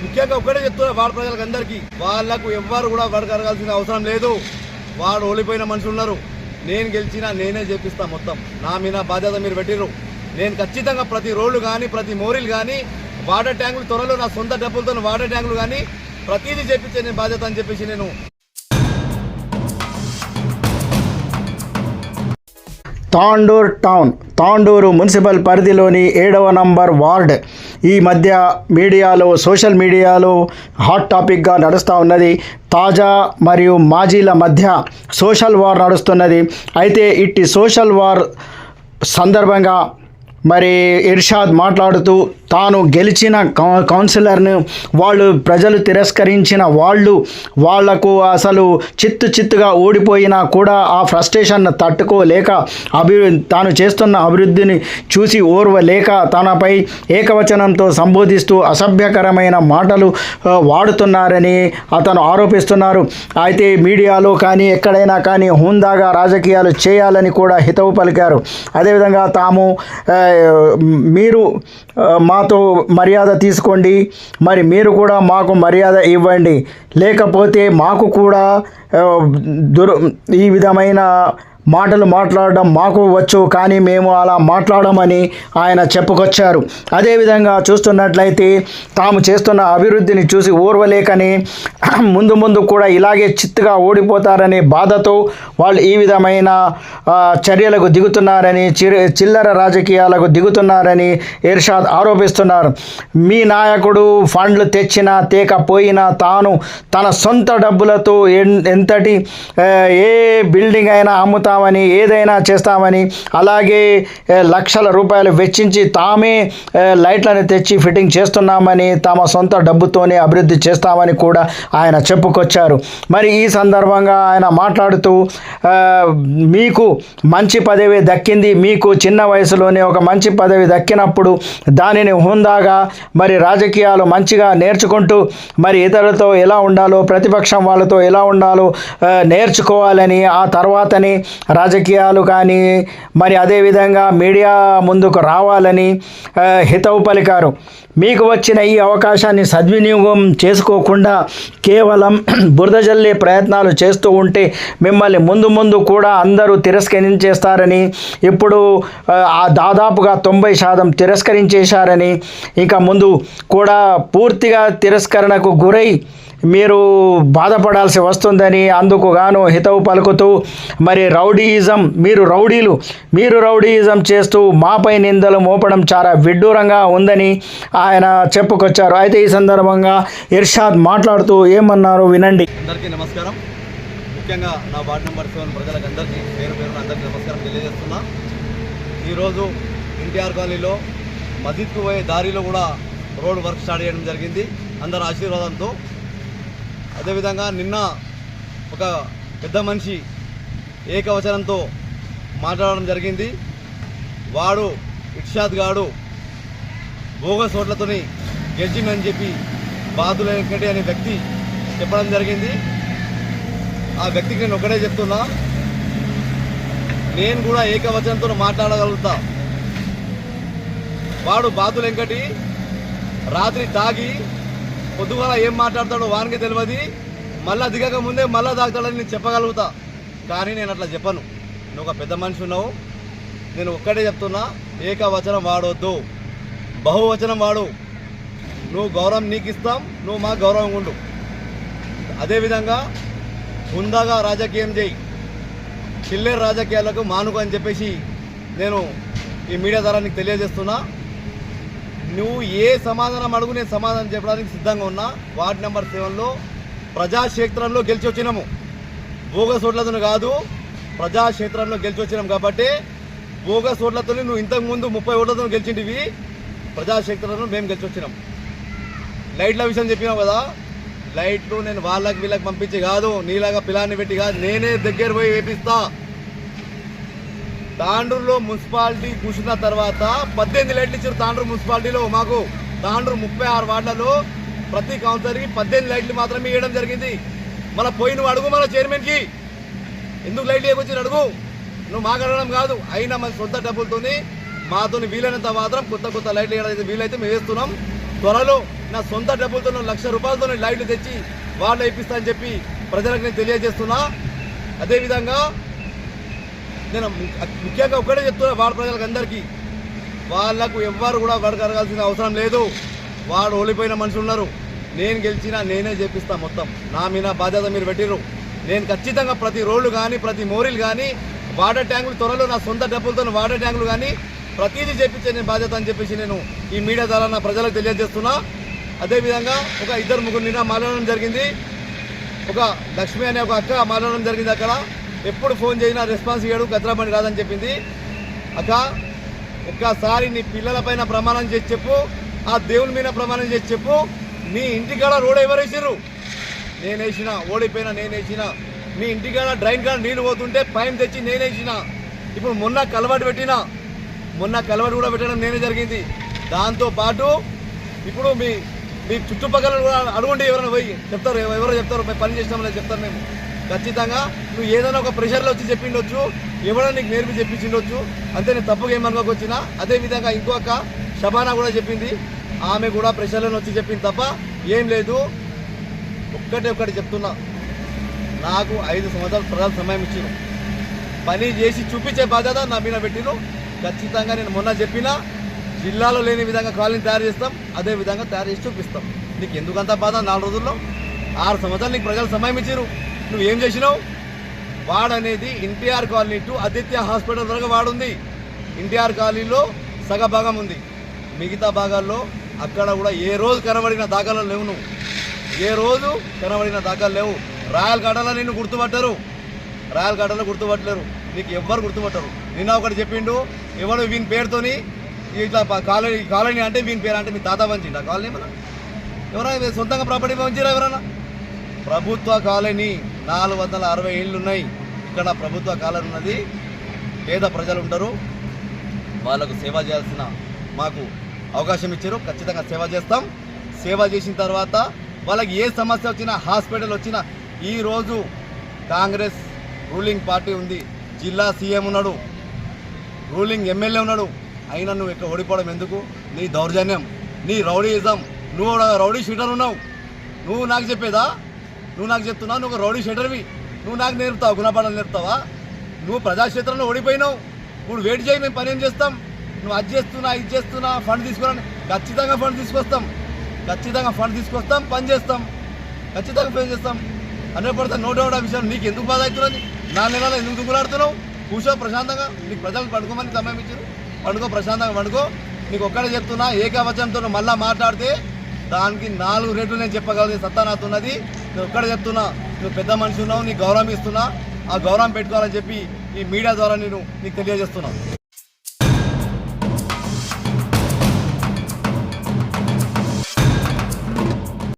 ముఖ్యంగా ఒక్కటే చెప్తున్నా వార్డు ప్రజలకు అందరికీ, వాళ్లకు ఎవ్వరు కూడా వడకరగాల్సిన అవసరం లేదు. వాడు ఓడిపోయిన మనుషులు ఉన్నారు. నేను గెలిచినా నేనే చేపిస్తా. మొత్తం నా మీద బాధ్యత మీరు పెట్టిర్రు. నేను ఖచ్చితంగా ప్రతి రోడ్లు కానీ ప్రతి మోరీలు కానీ వాటర్ ట్యాంకులు త్వరలో నా సొంత డబ్బులతో వాటర్ ట్యాంకులు కానీ ప్రతిదీ చేపించే నేను బాధ్యత అని చెప్పేసి నేను తాండూర్ టౌన్, తాండూరు మున్సిపల్ పరిధిలోని 7వ నంబర్ వార్డ్ ఈ మధ్య మీడియాలో, సోషల్ మీడియాలో హాట్ టాపిక్గా నడుస్తూ ఉన్నది. తాజా మరియు మాజీల మధ్య సోషల్ వార్ నడుస్తున్నది. అయితే ఇట్టి సోషల్ వార్ సందర్భంగా మరి ఇర్షాద్ మాట్లాడుతూ తాను గెలిచిన కౌన్సిలర్ను వాళ్ళు ప్రజలు తిరస్కరించిన వాళ్లకు అసలు చిత్తుగా ఓడిపోయినా కూడా ఆ ఫ్రస్ట్రేషన్ తట్టుకోలేక తాను చేస్తున్న అభివృద్ధిని చూసి ఓర్వలేక తనపై ఏకవచనంతో సంబోధిస్తూ అసభ్యకరమైన మాటలు వాడుతున్నారని అతను ఆరోపిస్తున్నారు. అయితే మీడియాలో కానీ ఎక్కడైనా కానీ హుందాగా రాజకీయాలు చేయాలని కూడా హితవు పలికారు. అదేవిధంగా తాము మీరు మాతో మర్యాద తీసుకోండి, మరి మీరు కూడా మాకు మర్యాద ఇవ్వండి, లేకపోతే మాకు కూడా ఈ విధమైన మాటలు మాట్లాడడం మాకు వచ్చు, కానీ మేము అలా మాట్లాడమని ఆయన చెప్పుకొచ్చారు. అదేవిధంగా చూస్తున్నట్లయితే తాము చేస్తున్న అభివృద్ధిని చూసి ఓర్వలేకని ముందు కూడా ఇలాగే చిత్తుగా ఓడిపోతారనే బాధతో వాళ్ళు ఈ విధమైన చర్యలకు దిగుతున్నారని, చిల్లర రాజకీయాలకు దిగుతున్నారని ఇర్షాద్ ఆరోపిస్తున్నారు. మీ నాయకుడు ఫండ్లు తెచ్చినా తేకపోయినా తాను తన సొంత డబ్బులతో ఎంతటి ఏ బిల్డింగ్ అయినా అమ్ముతా, ఏదైనా చేస్తామని, అలాగే లక్షల రూపాయలు వెచ్చించి తామే లైట్లను తెచ్చి ఫిట్టింగ్ చేస్తున్నామని, తమ సొంత డబ్బుతోనే అభివృద్ధి చేస్తామని కూడా ఆయన చెప్పుకొచ్చారు. మరి ఈ సందర్భంగా ఆయన మాట్లాడుతూ మీకు మంచి పదవి దక్కింది, మీకు చిన్న వయసులోనే ఒక మంచి పదవి దక్కినప్పుడు దానిని హుందాగా మరి రాజకీయాలు మంచిగా నేర్చుకుంటూ మరి ఇతరులతో ఎలా ఉండాలో, ప్రతిపక్షం వాళ్ళతో ఎలా ఉండాలో నేర్చుకోవాలని, ఆ తర్వాతని రాజకీయాలు కానీ మరి అదేవిధంగా మీడియా ముందుకు రావాలని హితవు పలికారు. మీకు వచ్చిన ఈ అవకాశాన్ని సద్వినియోగం చేసుకోకుండా కేవలం బురద జల్లే ప్రయత్నాలు చేస్తూ ఉంటే మిమ్మల్ని ముందు కూడా అందరూ తిరస్కరించేస్తారని, ఇప్పుడు దాదాపుగా 90% తిరస్కరించేశారని, ఇక ముందు కూడా పూర్తిగా తిరస్కరణకు గురై మీరు బాధపడాల్సి వస్తుందని అందుకు గాను హితవు పలుకుతూ మరి రౌడీయిజం, మీరు రౌడీయిజం చేస్తూ మాపై నిందలు మోపడం చాలా విడ్డూరంగా ఉందని ఆయన చెప్పుకొచ్చారు. అయితే ఈ సందర్భంగా ఇర్షాద్ మాట్లాడుతూ ఏమన్నారో వినండి. అందరికీ నమస్కారం. ముఖ్యంగా నా వార్డు నెంబర్ 7 ప్రజలకు అందరికీ పేరున అందరికీ నమస్కారం తెలియజేస్తున్నా. ఈరోజు ఎన్టీఆర్ కాలనీలో మసీద్కు పోయే దారిలో కూడా రోడ్ వర్క్ స్టార్ట్ చేయడం జరిగింది అందరి ఆశీర్వాదంతో. అదేవిధంగా నిన్న ఒక పెద్ద మనిషి ఏకవచనంతో మాట్లాడడం జరిగింది. వాడు ఇర్షాద్ గాడు బోగస్ ఓట్లతోని గెలిచిందని చెప్పి బాధుల వెంకటి అనే వ్యక్తి చెప్పడం జరిగింది. ఆ వ్యక్తికి నేను ఒకటే చెప్తున్నా, నేను కూడా ఏకవచనంతో మాట్లాడగలుగుతా. వాడు బాధుల వెంకటి రాత్రి తాగి పొద్దుగాల ఏం మాట్లాడతాడో వానికి తెలియదు, మళ్ళా దిగక ముందే మళ్ళా తాగుతాడని నేను చెప్పగలుగుతా. కానీ నేను అట్లా చెప్పను. నువ్వు ఒక పెద్ద మనిషి ఉన్నావు. నేను ఒక్కటే చెప్తున్నా, ఏకవచనం వాడవద్దు, బహువచనం వాడు. నువ్వు గౌరవం నీకు ఇస్తాం, నువ్వు మాకు గౌరవం ఉండు. అదేవిధంగా హుందాగా రాజకీయం చేయి, చిల్లర రాజకీయాలకు మానుకు అని చెప్పేసి నేను ఈ మీడియా ద్వారా నీకు తెలియజేస్తున్నా. నువ్వు ఏ సమాధానం అడుగు, నేను సమాధానం చెప్పడానికి సిద్ధంగా ఉన్నా. వార్డు నెంబర్ 7లో ప్రజాక్షేత్రంలో గెలిచి వచ్చినాము, బోగస్ ఓట్లతో కాదు, ప్రజాక్షేత్రంలో గెలిచి వచ్చినాం. కాబట్టి బోగస్ ఓట్లతో నువ్వు ఇంతకుముందు 30 ఓట్లతో గెలిచింటివి, ప్రజాక్షేత్రంలో మేము గెలిచి వచ్చినాం. లైట్ల విషయం చెప్పినావు కదా, లైట్లు నేను వాళ్ళకి వీళ్ళకి పంపించి కాదు, నీలాగా పిల్లాన్ని పెట్టి కాదు, నేనే దగ్గర పోయి వేపిస్తా. తాండూరులో మున్సిపాలిటీ కూర్చున్న తర్వాత 18 లైట్లు ఇచ్చారు తాండూరు మున్సిపాలిటీలో. మాకు తాండూరు 36 వార్డులలో ప్రతి కౌన్సిలర్కి 18 లైట్లు మాత్రమే ఇవ్వడం జరిగింది. మన పోయి నువ్వు అడుగు, మన చైర్మన్కి ఎందుకు లైట్లు వేయకొచ్చి అడుగు. నువ్వు మాకు అడగడం కాదు, అయినా మన సొంత డబ్బులతోని మాతో వీలైనంత మాత్రం కొత్త లైట్లు వేయడం వీలైతే మేము వేస్తున్నాం. త్వరలో నా సొంత డబ్బులతో ₹1,00,000 లైట్లు తెచ్చి వాళ్ళు ఇప్పిస్తా అని చెప్పి ప్రజలకు నేను తెలియజేస్తున్నా. అదేవిధంగా నేను ముఖ్యంగా ఒక్కడే చెప్తున్నా వార్డు ప్రజలకు అందరికీ, వాళ్లకు ఎవ్వరు కూడా వడగరగాల్సిన అవసరం లేదు. వాడు ఓడిపోయిన మనుషులు ఉన్నారు. నేను గెలిచినా నేనే చేపిస్తా. మొత్తం నా మీద బాధ్యత మీరు పెట్టిర్రు. నేను ఖచ్చితంగా ప్రతి రోడ్లు కానీ ప్రతి మోరీలు కానీ వాటర్ ట్యాంకులు త్వరలో నా సొంత డబ్బులతో వాటర్ ట్యాంకులు కానీ ప్రతిదీ చేపించే నేను బాధ్యత అని చెప్పేసి నేను ఈ మీడియా ద్వారా నా ప్రజలకు తెలియజేస్తున్నా. అదేవిధంగా ఒక 2-3 నిన్న మాట్లాడడం జరిగింది. ఒక లక్ష్మి అనే ఒక అక్క మాట్లాడడం జరిగింది. అక్కడ ఎప్పుడు ఫోన్ చేసినా రెస్పాన్స్ ఇవ్వడు, గద్రాబండి రాదని చెప్పింది. అక్క ఒక్కసారి నీ పిల్లల పైన ప్రమాణం చేసి చెప్పు, ఆ దేవుని మీద ప్రమాణం చేసి చెప్పు, నీ ఇంటికాడ రోడ్ ఎవరు వేసిర్రు? నేనేసిన. ఓడిపోయినా నేనేసిన. మీ ఇంటికాడ డ్రైన్ కాడ నీళ్ళు పోతుంటే పైన తెచ్చి నేనేసిన. ఇప్పుడు మొన్న కలవాటు కూడా పెట్టడం నేనే జరిగింది. దాంతోపాటు ఇప్పుడు మీ చుట్టుపక్కల కూడా అడుగుంటే ఎవరైనా పోయి చెప్తారు, ఎవరో చెప్తారు మేము పని చేసినామని చెప్తారు. మేము ఖచ్చితంగా నువ్వు ఏదైనా ఒక ప్రెషర్లో వచ్చి చెప్పిండొచ్చు, ఎవడో నీకు నేర్పి చెప్పించిండొచ్చు, అంతే. నేను తప్పుగా ఏమనుకోక వచ్చినా. అదేవిధంగా ఇంకొక షబానా కూడా చెప్పింది, ఆమె కూడా ప్రెషర్లో వచ్చి చెప్పింది తప్ప ఏం లేదు. ఒక్కటి చెప్తున్నా, నాకు 5 సంవత్సరాలు ప్రజలు సమయం ఇచ్చిరు, పని చేసి చూపించే బాధ్యత నా మీద పెట్టిరు. ఖచ్చితంగా నేను మొన్న చెప్పిన జిల్లాలో లేని విధంగా కాలనీ తయారు చేస్తాం, అదే విధంగా తయారు చేసి చూపిస్తాం. నీకు ఎందుకంత బాధ? 4 రోజుల్లో 6 సంవత్సరాలు నీకు ప్రజలు సమయం ఇచ్చిరు, నువ్వేం చేసినావు? వాడనేది NTR colony to Aditya hospital వరకు వాడుంది. ఎన్టీఆర్ కాలనీలో సగ భాగం ఉంది, మిగతా భాగాల్లో అక్కడ కూడా ఏ రోజు కనబడిన దాఖలు లేవు. నువ్వు ఏ రోజు కనబడిన దాఖలు లేవు. రాయలగడ్డలో నిన్ను గుర్తుపట్టరు, రాయలగడ్డలో గుర్తుపట్టలేరు, నీకు ఎవ్వరు గుర్తుపట్టరు. నిన్న ఒకటి చెప్పిండు, ఎవరు వీని పేరుతోని ఇట్లా కాలనీ అంటే వీని పేరు అంటే మీ తాత పంచిండు ఆ కాలనీ. మన ఎవరైనా సొంతంగా ప్రాపర్టీ పంచిరా? ఎవరైనా? ప్రభుత్వ కాలనీ 460 ఇళ్ళు ఉన్నాయి. ఇక్కడ ప్రభుత్వ కాలనీ ఉన్నది. పేద ప్రజలు ఉంటారు, వాళ్ళకు సేవ చేయాల్సిన మాకు అవకాశం ఇచ్చారు. ఖచ్చితంగా సేవ చేస్తాం. సేవ చేసిన తర్వాత వాళ్ళకి ఏ సమస్య వచ్చినా, హాస్పిటల్ వచ్చినా, ఈరోజు కాంగ్రెస్ రూలింగ్ పార్టీ ఉంది, జిల్లా సీఎం ఉన్నాడు, రూలింగ్ ఎమ్మెల్యే ఉన్నాడు, అయినా నువ్వు ఇక్కడ ఓడిపోవడం ఎందుకు? నీ దౌర్జన్యం, నీ రౌడీయిజం. నువ్వు రౌడీ షీటర్ ఉన్నావు. నువ్వు నాకు చెప్పేదా? నువ్వు నాకు చెప్తున్నావు, నువ్వు ఒక రౌడీ షీటర్వి. నువ్వు నాకు నేర్పుతావు, గుణపాఠాలు నేర్పుతావా? నువ్వు ప్రజాక్షేత్రంలో ఓడిపోయినావు. ఇప్పుడు వెయిట్ చేయి, మేము పని ఏం చేస్తాం? నువ్వు అది చేస్తున్నా, ఇది చేస్తున్నా, ఫండ్ తీసుకురా. ఖచ్చితంగా ఫండ్ తీసుకొస్తాం, పని చేస్తాం, ఖచ్చితంగా పని చేస్తాం. 100% నో డౌట్. ఆ విషయం నీకు ఎందుకు బాధ అవుతున్నది? 4 నెలలు ఎందుకు దుగ్గులాడుతున్నావు? కూర్చో ప్రశాంతంగా. నీకు ప్రజలకు పండుకోమని సమయం ఇచ్చారు, పండుకో, ప్రశాంతంగా పండుకో. నీకు ఒక్కడే చెప్తున్నా, ఏకవచనంతో మళ్ళీ మాట్లాడితే దానికి 4 రేట్లు నేను చెప్పగలిగే సత్తా నాతున్నది. నేను ఒక్కడే చెప్తున్నా, నువ్వు పెద్ద మనిషి ఉన్నావు, నీకు గౌరవం ఇస్తున్నా, ఆ గౌరవం పెట్టుకోవాలని చెప్పి ఈ మీడియా ద్వారా నేను నీకు తెలియజేస్తున్నాను.